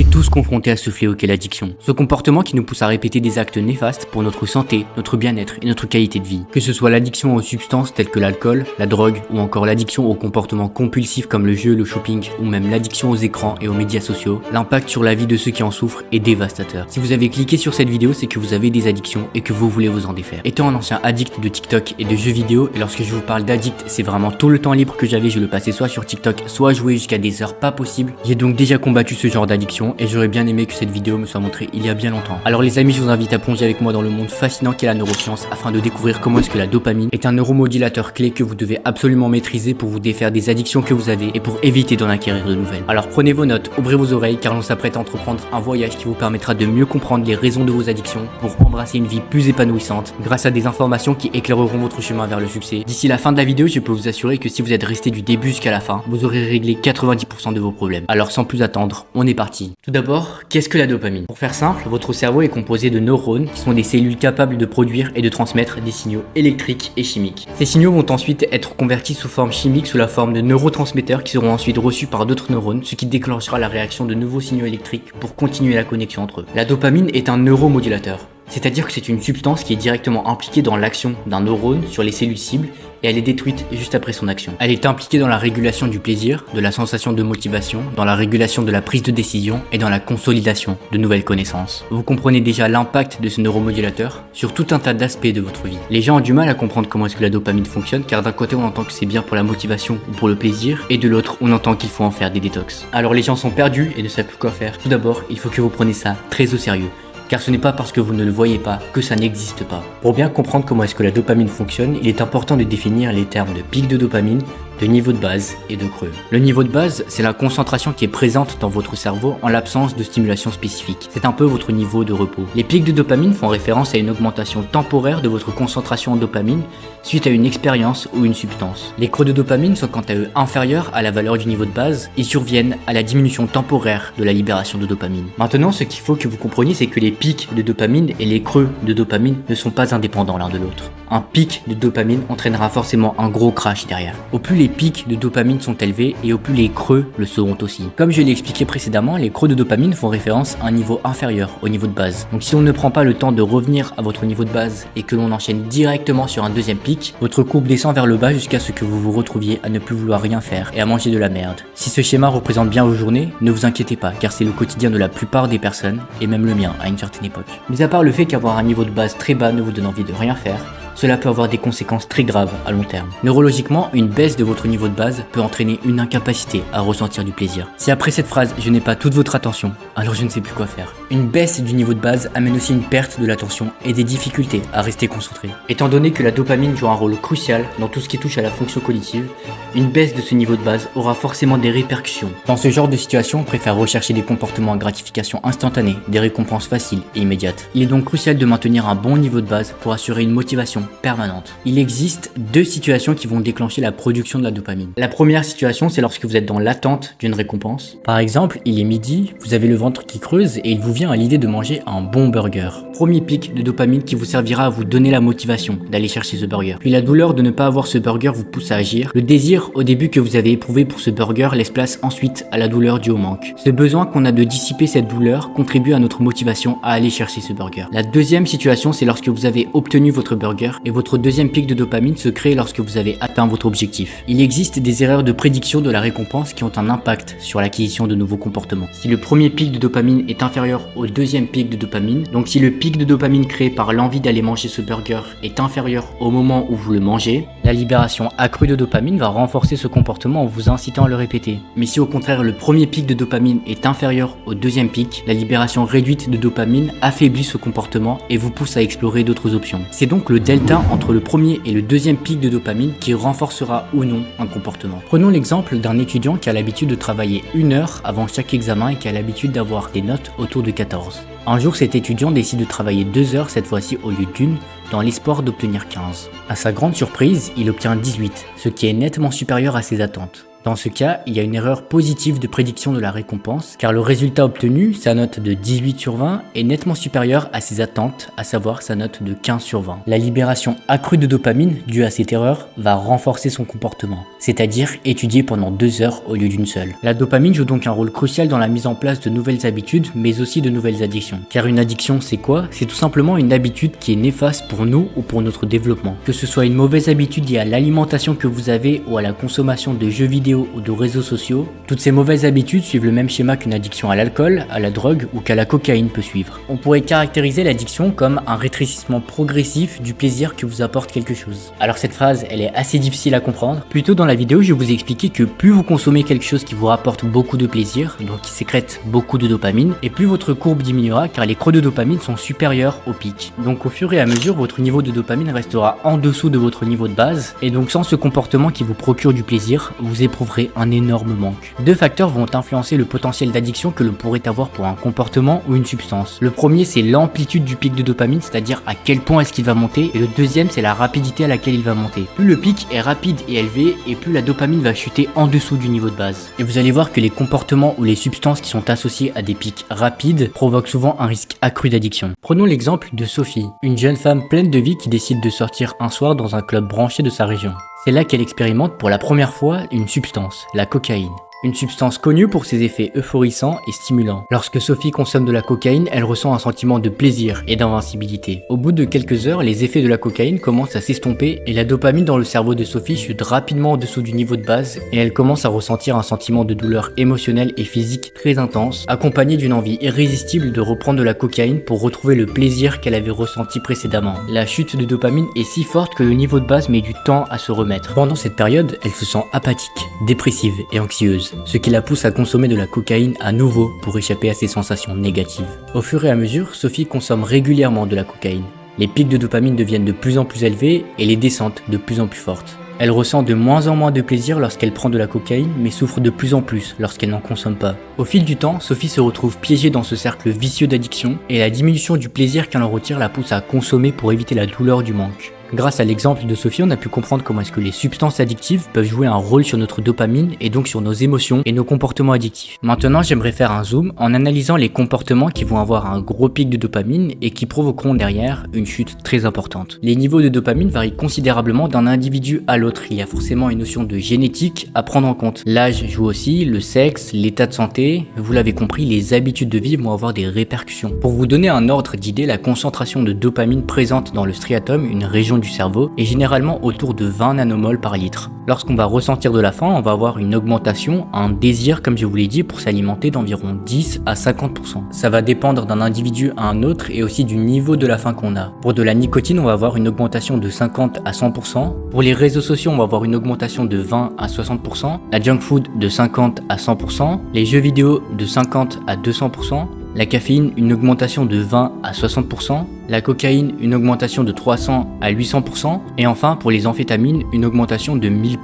est tous confrontés à ce fléau qu'est l'addiction. Ce comportement qui nous pousse à répéter des actes néfastes pour notre santé, notre bien-être et notre qualité de vie. Que ce soit l'addiction aux substances telles que l'alcool, la drogue ou encore l'addiction aux comportements compulsifs comme le jeu, le shopping ou même l'addiction aux écrans et aux médias sociaux, l'impact sur la vie de ceux qui en souffrent est dévastateur. Si vous avez cliqué sur cette vidéo, c'est que vous avez des addictions et que vous voulez vous en défaire. Étant un ancien addict de TikTok et de jeux vidéo, et lorsque je vous parle d'addict, c'est vraiment tout le temps libre que j'avais, je le passais soit sur TikTok, soit jouer jusqu'à des heures pas possibles. J'ai donc déjà combattu ce genre d'addiction et j'aurais bien aimé que cette vidéo me soit montrée il y a bien longtemps. Alors les amis, je vous invite à plonger avec moi dans le monde fascinant qu'est la neuroscience afin de découvrir comment est-ce que la dopamine est un neuromodulateur clé que vous devez absolument maîtriser pour vous défaire des addictions que vous avez et pour éviter d'en acquérir de nouvelles. Alors prenez vos notes, ouvrez vos oreilles car on s'apprête à entreprendre un voyage qui vous permettra de mieux comprendre les raisons de vos addictions pour embrasser une vie plus épanouissante grâce à des informations qui éclaireront votre chemin vers le succès. D'ici la fin de la vidéo, je peux vous assurer que si vous êtes resté du début jusqu'à la fin, vous aurez réglé 90% de vos problèmes. Alors sans plus attendre, on est parti. Tout d'abord, qu'est-ce que la dopamine? Pour faire simple, votre cerveau est composé de neurones qui sont des cellules capables de produire et de transmettre des signaux électriques et chimiques. Ces signaux vont ensuite être convertis sous forme chimique sous la forme de neurotransmetteurs qui seront ensuite reçus par d'autres neurones, ce qui déclenchera la réaction de nouveaux signaux électriques pour continuer la connexion entre eux. La dopamine est un neuromodulateur. C'est-à-dire que c'est une substance qui est directement impliquée dans l'action d'un neurone sur les cellules cibles et elle est détruite juste après son action. Elle est impliquée dans la régulation du plaisir, de la sensation de motivation, dans la régulation de la prise de décision et dans la consolidation de nouvelles connaissances. Vous comprenez déjà l'impact de ce neuromodulateur sur tout un tas d'aspects de votre vie. Les gens ont du mal à comprendre comment est-ce que la dopamine fonctionne car d'un côté on entend que c'est bien pour la motivation ou pour le plaisir et de l'autre on entend qu'il faut en faire des détox. Alors les gens sont perdus et ne savent plus quoi faire. Tout d'abord, il faut que vous preniez ça très au sérieux. Car ce n'est pas parce que vous ne le voyez pas que ça n'existe pas. Pour bien comprendre comment est-ce que la dopamine fonctionne, il est important de définir les termes de pic de dopamine, de niveau de base et de creux. Le niveau de base, c'est la concentration qui est présente dans votre cerveau en l'absence de stimulation spécifique. C'est un peu votre niveau de repos. Les pics de dopamine font référence à une augmentation temporaire de votre concentration en dopamine suite à une expérience ou une substance. Les creux de dopamine sont quant à eux inférieurs à la valeur du niveau de base et surviennent à la diminution temporaire de la libération de dopamine. Maintenant, ce qu'il faut que vous compreniez, c'est que les pics de dopamine et les creux de dopamine ne sont pas indépendants l'un de l'autre. Un pic de dopamine entraînera forcément un gros crash derrière. Au plus les pics de dopamine sont élevés et au plus les creux le seront aussi. Comme je l'ai expliqué précédemment, les creux de dopamine font référence à un niveau inférieur au niveau de base. Donc si on ne prend pas le temps de revenir à votre niveau de base et que l'on enchaîne directement sur un deuxième pic, votre courbe descend vers le bas jusqu'à ce que vous vous retrouviez à ne plus vouloir rien faire et à manger de la merde. Si ce schéma représente bien vos journées, ne vous inquiétez pas car c'est le quotidien de la plupart des personnes et même le mien à une certaine époque. Mais à part le fait qu'avoir un niveau de base très bas ne vous donne envie de rien faire, cela peut avoir des conséquences très graves à long terme. Neurologiquement, une baisse de votre niveau de base peut entraîner une incapacité à ressentir du plaisir. Si après cette phrase, je n'ai pas toute votre attention, alors je ne sais plus quoi faire. Une baisse du niveau de base amène aussi une perte de l'attention et des difficultés à rester concentré. Étant donné que la dopamine joue un rôle crucial dans tout ce qui touche à la fonction cognitive, une baisse de ce niveau de base aura forcément des répercussions. Dans ce genre de situation, on préfère rechercher des comportements à gratification instantanée, des récompenses faciles et immédiates. Il est donc crucial de maintenir un bon niveau de base pour assurer une motivation permanente. Il existe deux situations qui vont déclencher la production de la dopamine. La première situation, c'est lorsque vous êtes dans l'attente d'une récompense. Par exemple, il est midi, vous avez le ventre qui creuse et il vous vient à l'idée de manger un bon burger. Premier pic de dopamine qui vous servira à vous donner la motivation d'aller chercher ce burger. Puis la douleur de ne pas avoir ce burger vous pousse à agir. Le désir au début que vous avez éprouvé pour ce burger laisse place ensuite à la douleur due au manque. Ce besoin qu'on a de dissiper cette douleur contribue à notre motivation à aller chercher ce burger. La deuxième situation, c'est lorsque vous avez obtenu votre burger et votre deuxième pic de dopamine se crée lorsque vous avez atteint votre objectif. Il existe des erreurs de prédiction de la récompense qui ont un impact sur l'acquisition de nouveaux comportements. Si le premier pic de dopamine est inférieur au deuxième pic de dopamine, donc si le pic de dopamine créé par l'envie d'aller manger ce burger est inférieur au moment où vous le mangez, la libération accrue de dopamine va renforcer ce comportement en vous incitant à le répéter. Mais si au contraire le premier pic de dopamine est inférieur au deuxième pic, la libération réduite de dopamine affaiblit ce comportement et vous pousse à explorer d'autres options. C'est donc le delta entre le premier et le deuxième pic de dopamine qui renforcera ou non un comportement. Prenons l'exemple d'un étudiant qui a l'habitude de travailler 1 heure avant chaque examen et qui a l'habitude d'avoir des notes autour de 14. Un jour, cet étudiant décide de travailler 2 heures cette fois-ci au lieu d'1 dans l'espoir d'obtenir 15. À sa grande surprise, il obtient 18, ce qui est nettement supérieur à ses attentes. Dans ce cas, il y a une erreur positive de prédiction de la récompense, car le résultat obtenu, sa note de 18 sur 20, est nettement supérieur à ses attentes, à savoir sa note de 15 sur 20. La libération accrue de dopamine due à cette erreur va renforcer son comportement, c'est-à-dire étudier pendant 2 heures au lieu d'une seule. La dopamine joue donc un rôle crucial dans la mise en place de nouvelles habitudes, mais aussi de nouvelles addictions. Car une addiction, c'est quoi? C'est tout simplement une habitude qui est néfaste pour nous ou pour notre développement. Que ce soit une mauvaise habitude liée à l'alimentation que vous avez ou à la consommation de jeux vidéo ou de réseaux sociaux, toutes ces mauvaises habitudes suivent le même schéma qu'une addiction à l'alcool, à la drogue ou qu'à la cocaïne peut suivre. On pourrait caractériser l'addiction comme un rétrécissement progressif du plaisir que vous apporte quelque chose. Alors cette phrase, elle est assez difficile à comprendre. Plus tôt dans la vidéo, je vais vous expliquer que plus vous consommez quelque chose qui vous rapporte beaucoup de plaisir, donc qui sécrète beaucoup de dopamine, et plus votre courbe diminuera car les creux de dopamine sont supérieurs au pic. Donc au fur et à mesure, votre niveau de dopamine restera en dessous de votre niveau de base, et donc sans ce comportement qui vous procure du plaisir, vous éprouverez un énorme manque. Deux facteurs vont influencer le potentiel d'addiction que l'on pourrait avoir pour un comportement ou une substance. Le premier, c'est l'amplitude du pic de dopamine, c'est-à-dire à quel point est-ce qu'il va monter, et le deuxième, c'est la rapidité à laquelle il va monter. Plus le pic est rapide et élevé, et plus la dopamine va chuter en dessous du niveau de base. Et vous allez voir que les comportements ou les substances qui sont associées à des pics rapides provoquent souvent un risque accru d'addiction. Prenons l'exemple de Sophie, une jeune femme pleine de vie qui décide de sortir un soir dans un club branché de sa région. C'est là qu'elle expérimente pour la première fois une substance, la cocaïne. Une substance connue pour ses effets euphorisants et stimulants. Lorsque Sophie consomme de la cocaïne, elle ressent un sentiment de plaisir et d'invincibilité. Au bout de quelques heures, les effets de la cocaïne commencent à s'estomper et la dopamine dans le cerveau de Sophie chute rapidement en dessous du niveau de base et elle commence à ressentir un sentiment de douleur émotionnelle et physique très intense, accompagné d'une envie irrésistible de reprendre de la cocaïne pour retrouver le plaisir qu'elle avait ressenti précédemment. La chute de dopamine est si forte que le niveau de base met du temps à se remettre. Pendant cette période, elle se sent apathique, dépressive et anxieuse, ce qui la pousse à consommer de la cocaïne à nouveau pour échapper à ses sensations négatives. Au fur et à mesure, Sophie consomme régulièrement de la cocaïne. Les pics de dopamine deviennent de plus en plus élevés et les descentes de plus en plus fortes. Elle ressent de moins en moins de plaisir lorsqu'elle prend de la cocaïne, mais souffre de plus en plus lorsqu'elle n'en consomme pas. Au fil du temps, Sophie se retrouve piégée dans ce cercle vicieux d'addiction et la diminution du plaisir qu'elle en retire la pousse à consommer pour éviter la douleur du manque. Grâce à l'exemple de Sophie, on a pu comprendre comment est-ce que les substances addictives peuvent jouer un rôle sur notre dopamine et donc sur nos émotions et nos comportements addictifs. Maintenant, j'aimerais faire un zoom en analysant les comportements qui vont avoir un gros pic de dopamine et qui provoqueront derrière une chute très importante. Les niveaux de dopamine varient considérablement d'un individu à l'autre. Il y a forcément une notion de génétique à prendre en compte. L'âge joue aussi, le sexe, l'état de santé, vous l'avez compris, les habitudes de vie vont avoir des répercussions. Pour vous donner un ordre d'idée, la concentration de dopamine présente dans le striatum, une région du cerveau, est généralement autour de 20 nanomoles par litre. Lorsqu'on va ressentir de la faim, on va avoir une augmentation, un désir comme je vous l'ai dit, pour s'alimenter d'environ 10 à 50%. Ça va dépendre d'un individu à un autre et aussi du niveau de la faim qu'on a. Pour de la nicotine, on va avoir une augmentation de 50 à 100%. Pour les réseaux sociaux, on va avoir une augmentation de 20 à 60%. La junk food de 50 à 100%. Les jeux vidéo de 50 à 200%. La caféine, une augmentation de 20 à 60%, la cocaïne, une augmentation de 300 à 800%, et enfin pour les amphétamines, une augmentation de 1000%.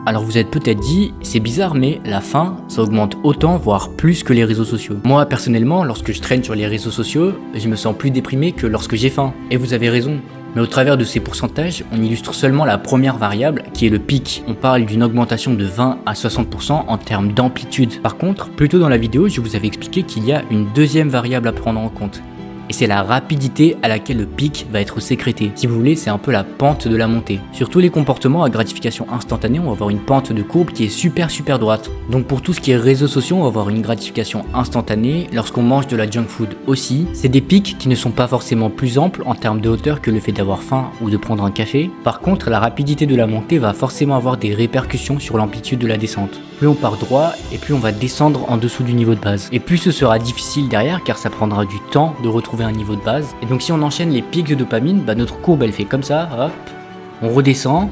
Alors vous êtes peut-être dit, c'est bizarre mais la faim, ça augmente autant voire plus que les réseaux sociaux. Moi personnellement, lorsque je traîne sur les réseaux sociaux, je me sens plus déprimé que lorsque j'ai faim. Et vous avez raison. Mais au travers de ces pourcentages, on illustre seulement la première variable qui est le pic. On parle d'une augmentation de 20 à 60% en termes d'amplitude. Par contre, plus tôt dans la vidéo, je vous avais expliqué qu'il y a une deuxième variable à prendre en compte. Et c'est la rapidité à laquelle le pic va être sécrété. Si vous voulez, c'est un peu la pente de la montée. Sur tous les comportements à gratification instantanée, on va avoir une pente de courbe qui est super droite. Donc pour tout ce qui est réseaux sociaux, on va avoir une gratification instantanée. Lorsqu'on mange de la junk food aussi, c'est des pics qui ne sont pas forcément plus amples en termes de hauteur que le fait d'avoir faim ou de prendre un café. Par contre, la rapidité de la montée va forcément avoir des répercussions sur l'amplitude de la descente. Plus on part droit et plus on va descendre en dessous du niveau de base. Et plus ce sera difficile derrière car ça prendra du temps de retrouver un niveau de base. Et donc si on enchaîne les pics de dopamine, notre courbe elle fait comme ça, hop, on redescend,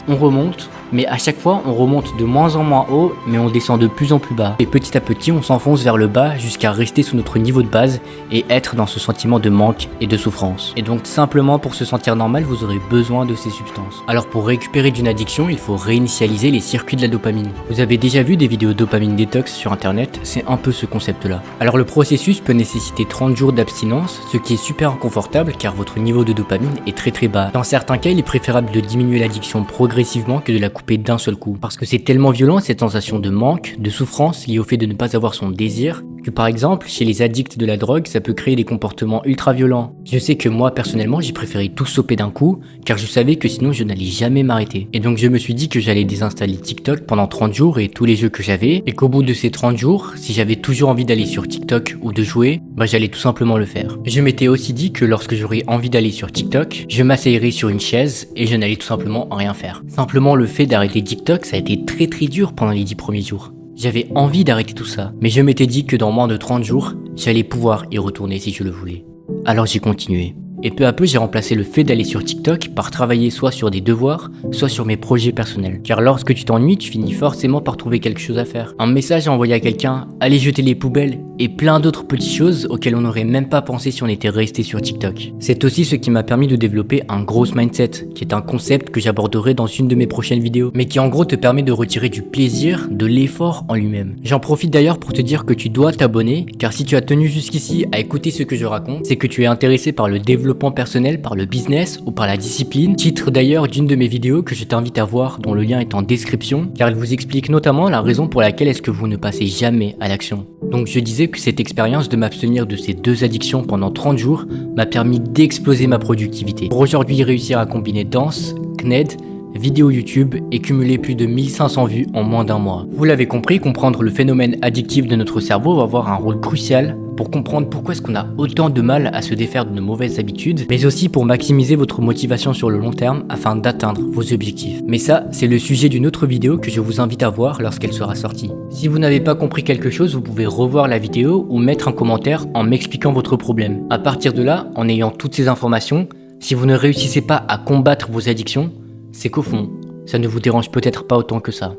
on remonte, mais à chaque fois on remonte de moins en moins haut, mais on descend de plus en plus bas. Et petit à petit on s'enfonce vers le bas jusqu'à rester sous notre niveau de base et être dans ce sentiment de manque et de souffrance. Et donc simplement pour se sentir normal, vous aurez besoin de ces substances. Alors pour récupérer d'une addiction, il faut réinitialiser les circuits de la dopamine. Vous avez déjà vu des vidéos dopamine détox sur internet, c'est un peu ce concept là. Alors le processus peut nécessiter 30 jours d'abstinence, ce qui est super inconfortable car votre niveau de dopamine est très bas. Dans certains cas, il est préférable de diminuer l'addiction progressivement que de la couper couper d'un seul coup. Parce que c'est tellement violent cette sensation de manque, de souffrance liée au fait de ne pas avoir son désir, que par exemple, chez les addicts de la drogue, ça peut créer des comportements ultra violents. Je sais que moi, personnellement, j'ai préféré tout stopper d'un coup, car je savais que sinon je n'allais jamais m'arrêter. Et donc je me suis dit que j'allais désinstaller TikTok pendant 30 jours et tous les jeux que j'avais, et qu'au bout de ces 30 jours, si j'avais toujours envie d'aller sur TikTok ou de jouer, j'allais tout simplement le faire. Je m'étais aussi dit que lorsque j'aurais envie d'aller sur TikTok, je m'asseyerais sur une chaise et je n'allais tout simplement rien faire. Simplement le fait d'arrêter TikTok, ça a été très dur pendant les 10 premiers jours. J'avais envie d'arrêter tout ça, mais je m'étais dit que dans moins de 30 jours, j'allais pouvoir y retourner si je le voulais. Alors j'ai continué. Et peu à peu, j'ai remplacé le fait d'aller sur TikTok par travailler soit sur des devoirs, soit sur mes projets personnels. Car lorsque tu t'ennuies, tu finis forcément par trouver quelque chose à faire. Un message à envoyer à quelqu'un, aller jeter les poubelles, et plein d'autres petites choses auxquelles on n'aurait même pas pensé si on était resté sur TikTok. C'est aussi ce qui m'a permis de développer un growth mindset, qui est un concept que j'aborderai dans une de mes prochaines vidéos, mais qui en gros te permet de retirer du plaisir de l'effort en lui-même. J'en profite d'ailleurs pour te dire que tu dois t'abonner, car si tu as tenu jusqu'ici à écouter ce que je raconte, c'est que tu es intéressé par le développement personnel, par le business ou par la discipline. Titre d'ailleurs d'une de mes vidéos que je t'invite à voir, dont le lien est en description, car elle vous explique notamment la raison pour laquelle est-ce que vous ne passez jamais à l'action. Donc je disais que cette expérience de m'abstenir de ces deux addictions pendant 30 jours m'a permis d'exploser ma productivité. Pour aujourd'hui réussir à combiner danse, CNED, vidéo YouTube et cumuler plus de 1500 vues en moins d'un mois. Vous l'avez compris, comprendre le phénomène addictif de notre cerveau va avoir un rôle crucial pour comprendre pourquoi est-ce qu'on a autant de mal à se défaire de nos mauvaises habitudes, mais aussi pour maximiser votre motivation sur le long terme afin d'atteindre vos objectifs. Mais ça, c'est le sujet d'une autre vidéo que je vous invite à voir lorsqu'elle sera sortie. Si vous n'avez pas compris quelque chose, vous pouvez revoir la vidéo ou mettre un commentaire en m'expliquant votre problème. À partir de là, en ayant toutes ces informations, si vous ne réussissez pas à combattre vos addictions, c'est qu'au fond, ça ne vous dérange peut-être pas autant que ça.